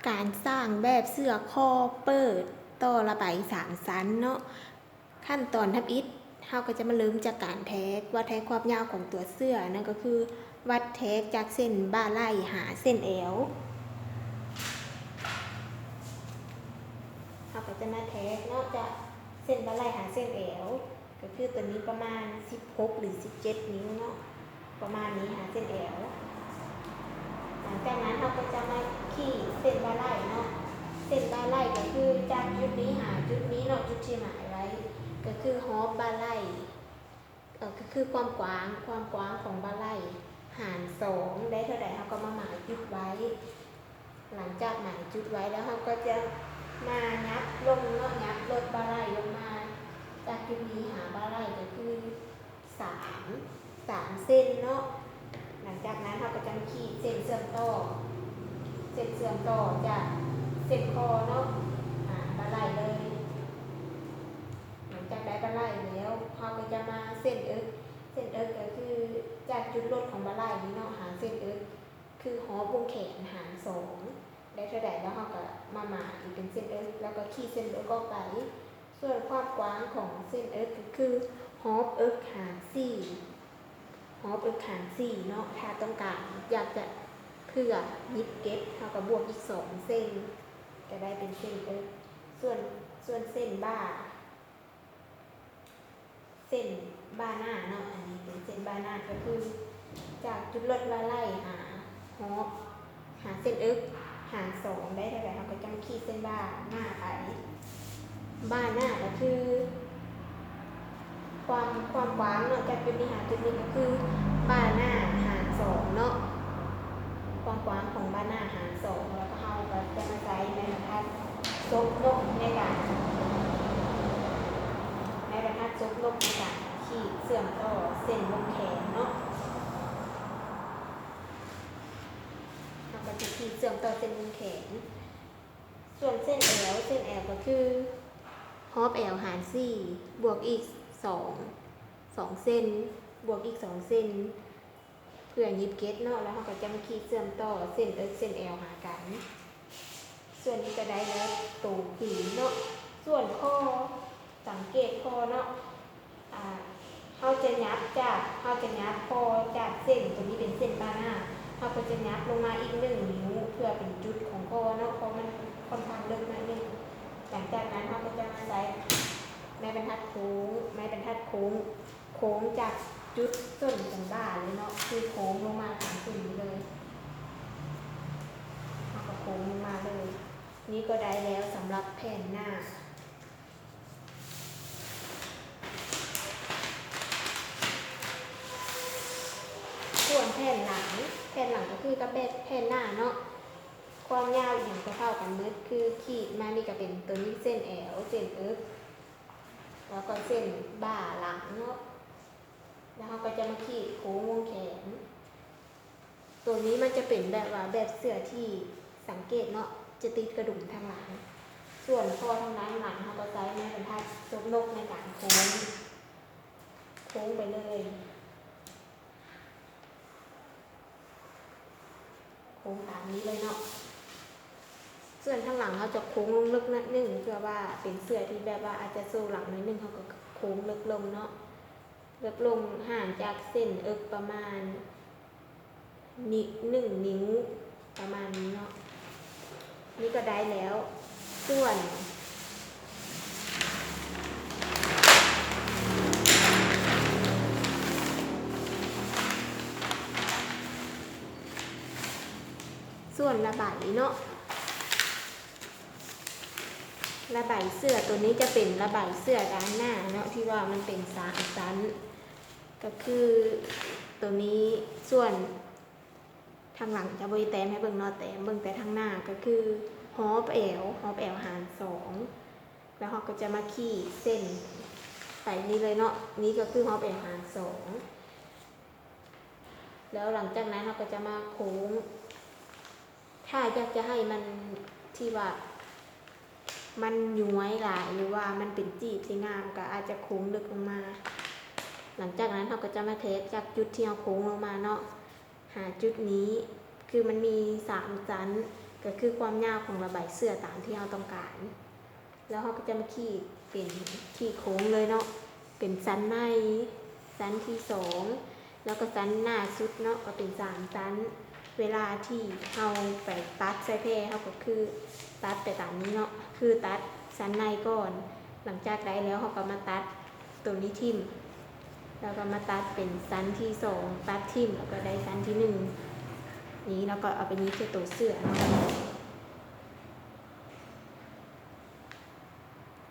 การสร้างแบบเสื้อคอเปิดต่อระบาย3 ชั้นเนาะขั้นตอนทับอิฐเราก็จะมาเริ่มจากการแทกวัดแทกความยาวของตัวเสื้อนั่นก็คือวัดแทกจากเส้นบ่าไหล่หาเส้นเอวเราก็จะมาแทกนอกจากเส้นบ่าไหล่หาเส้นเอวก็คือตัวนี้ประมาณ16หรือ17นิ้วเนาะประมาณนี้หาเส้นเอวหลังจากนั้นเราก็จะมาขีดเส้นบ่าไหล่เนาะเส้นบ่าไหล่ก็คือจากจุดนี้หาจุดนี้เนาะจุดที่หมายไว้ก็คือฮอปบ่าไหล่ก็คือความกว้างของบ่าไหล่หาร2ได้เท่าใดเราก็มาหมายจุดไว้หลังจากหมายจุดไว้แล้วเราก็จะมานับลงเนาะนับลดบ่าไหล่ลงมาจากจุดนี้หาบ่าไหล่ก็คือ3เส้นเนาะหลังจากนั้นเราก็จะขีดเส้นเชื่อมต่อจากเส้นคอเนาะบ่าไหล่เลยหลังจากได้บ่าไหล่แล้วเราก็จะมาเส้นเอิ๊กก็คือจากจุดลดของบ่าไหล่นี้เนาะหาเส้นเอิ๊กคือฮอปวงแขนหาร2ได้เท่าใดแล้วเราก็มาหมายเป็นเส้นเอิ๊กแล้วก็ขีดเส้นเอิ๊กออกไปส่วนความกว้างของเส้นเอิ๊กก็คือฮอปเอิ๊กหาร4เนาะถ้าต้องการอยากจะเพื่อยิบเก็ตเท่ากับบวกอีก2เส้นจะได้เป็นเส้นเอิ๊กส่วนเส้นบ่าหน้าเนาะอันนี้เป็นเส้นบ่าหน้าก็คือจากจุดลดบ่าไหล่หาฮอปหาเส้นเอิ๊กหาร2ได้เท่าไหร่เราก็จะมาขีดเส้นบ่าหน้าไปบ่าหน้าก็คือความกว้างเนาะจากจุดนี้หาจุดนี้ก็คือบ่าหน้าหาร2เนาะความกว้างของบ่าหน้าหาร2แล้วก็เราก็จะมาใช้ในบรรทัดซบลบในการขีดเสื่อมต่อเส้นวงแขนเนาะเราก็จะขีดเสื่อมต่อเส้นวงแขนส่วนเส้นเอวก็คือฮอปเอวหาร4บวกอีก2เส้นบวกอีก2เส้นเพื่อยิบเก็ตเนาะแล้วเราก็จะมาขีดเสื่อมต่อเส้นเอิ๊กเส้นเอวหากันส่วนนี้ก็ได้แล้วตูผีเนาะส่วนข้อสังเกตข้อเนาะเขาจะยับคอจากเส้นตัวนี้เป็นเส้นบ่าหน้าเขาก็จะยับลงมาอีก1 นิ้วเพื่อเป็นจุดของคอเนาะเพราะมันค่อนข้างลึกนิดนึงหลังจากนั้นเขาก็จะมาใส่ไม้บรรทัดโค้งจากจุดส้นของบ่าเลยเนาะคือโค้งลงมาทางส่วนนี้เลยเขาก็โค้งลงมาเลยนี่ก็ได้แล้วสำหรับแผ่นหน้าส่วนแผ่นหลังก็คือกระเบ็ดแผ่นหน้าเนาะความยาวอย่างเท่ากันมืดคือขีดมานี่ก็เป็นตัวนี้เส้นแอวเส้นเอิ๊กแล้วก็เส้นบ่าหลังเนาะแล้วเราก็จะมาขีดโค้งวงแขนตัวนี้มันจะเป็นแบบเสื้อที่สังเกตเนาะจะติดกระดุมทางหลังส่วนคอทางด้านหลังเราก็ใช้ไม้บรรทัดซบนกในการโค้งไปเลยโค้งตามนี้เลยเนาะส่วนข้างหลังเขาจะโค้งลงลึกนิดนึงเพื่อว่าเป็นเสื้อที่แบบว่าอาจจะสู้หลังนิดนึงเขาก็โค้งลึกลงเนาะลึกลงห่างจากเส้นเอิ๊กประมาณ1 นิ้วประมาณนี้เนาะนี่ก็ได้แล้วส่วนระบายเนาะระบายเสื้อตัวนี้จะเป็นระบายเสื้อด้านหน้าเนาะที่ว่ามันเป็น3 ชั้นก็คือตัวนี้ส่วนทางหลังจะบริแต้มให้เบิ่งเนาะแต่เบิ่งแต่ทางหน้าก็คือฮอปเอวหาร2แล้วเราก็จะมาขีดเส้นใส่นี้เลยเนาะนี้ก็คือฮอปเอวหาร2แล้วหลังจากนั้นเราก็จะมาโค้งถ้าอยากจะให้มันที่ว่ามันย้วยหลายหรือว่ามันเป็นจีบที่งามก็อาจจะโค้งลึกลงมาหลังจากนั้นเราก็จะมาเทสจากจุดที่เราโค้งลงมาเนาะหาจุดนี้คือมันมี3 ชั้น ก็คือความยาวของระบายเสื้อตามที่เราต้องการ แล้วเราก็จะมาขีดเป็นขีดโค้งเลยเนาะเป็นสั้นในสั้นที่สองแล้วก็สั้นหน้าสุดเนาะก็เป็น3สั้นเวลาที่เราไปตัดใส่แพรเราก็คือตัดไปตามนี้เนาะคือตัดสั้นในก่อนหลังจากได้แล้วเราก็มาตัดตัวนี้ทิ่มแล้วก็มาตัดเป็นสั้นที่2ตัดทิ่มแล้วก็ได้สั้นที่1นี้แล้วก็เอาไปยีบใส่ตัวเสื้อเนาะ